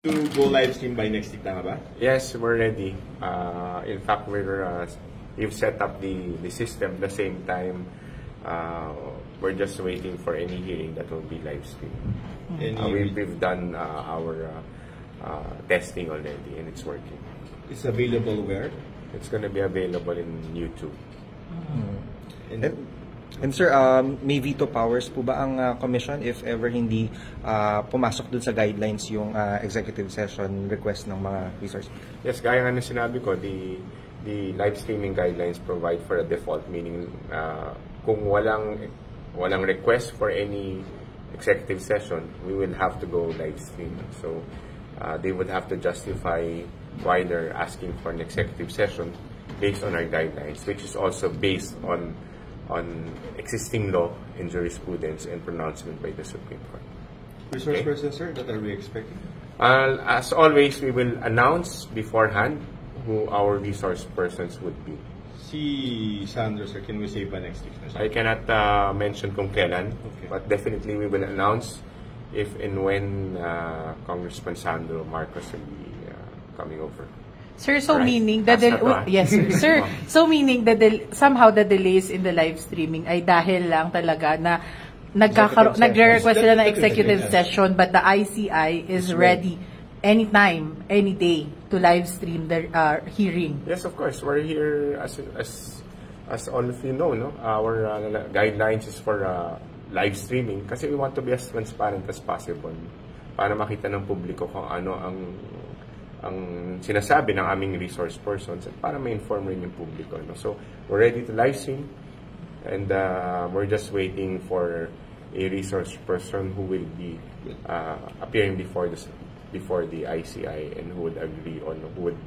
To go live stream by next week, tama ba? Yes, we're ready. In fact, we've set up the system at the same time. We're just waiting for any hearing that will be live streamed. We've done our testing already, and it's working. It's available where? It's going to be available in YouTube. And sir, may veto powers po ba ang commission if ever hindi pumasok dun sa guidelines yung executive session request ng mga resource? Yes, gaya nga na sinabi ko, the live streaming guidelines provide for a default, meaning kung walang request for any executive session, we will have to go live stream. So they would have to justify why they're asking for an executive session based on our guidelines, which is also based on existing law and jurisprudence and pronouncement by the Supreme Court. Resource person, sir, what are we expecting? As always, we will announce beforehand who our resource persons would be. Si Sandro, sir, can we say by next week? I cannot mention kung kailan, but definitely we will announce if and when Congressman Sandro Marcos will be coming over. Sir, so right. meaning that yes, sir. Sir, so meaning that somehow the delays in the live streaming ay dahil lang talaga na nagre-request sila ng executive session, but the ICI is ready anytime, any day to live stream the hearing. Yes, of course. We're here as all of you know, no? Our guidelines is for live streaming kasi we want to be as transparent as possible para makita ng publiko kung ano ang sinasabi ng aming resource persons at para ma-inform rin yung publiko. No? So, we're ready to live stream and we're just waiting for a resource person who will be appearing before the ICI and who would agree on who would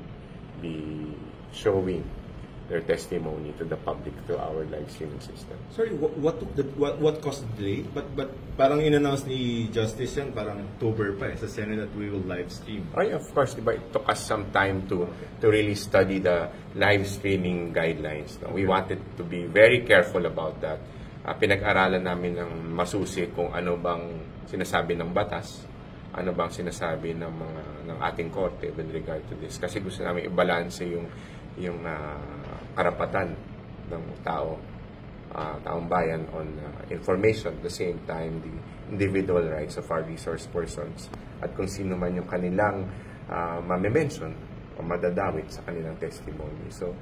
be showing their testimony to the public to our live streaming system. Sorry, what caused the delay? But parang in-announce ni Justice yan, parang October pa sa Senate that we will live stream. Oh, yeah, of course, diba, it took us some time to really study the live streaming guidelines. No? We wanted to be very careful about that. Pinag-aralan namin ng masusi kung ano bang sinasabi ng batas, ano bang sinasabi ng ating korte with regard to this. Kasi gusto namin i-balance yung karapatan ng taong bayan on information, at the same time the individual rights of our resource persons at kung sino man yung kanilang mame-mention o madadawit sa kanilang testimony. So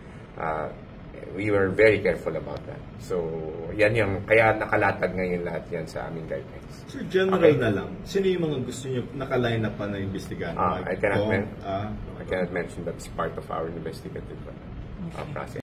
we were very careful about that. So yan yung kaya nakalatag ngayon lahat yan sa aming guidelines. So general na lang, sino yung mga gusto nyo nakaline up pa na investigahan? I cannot mention that's part of our investigative process.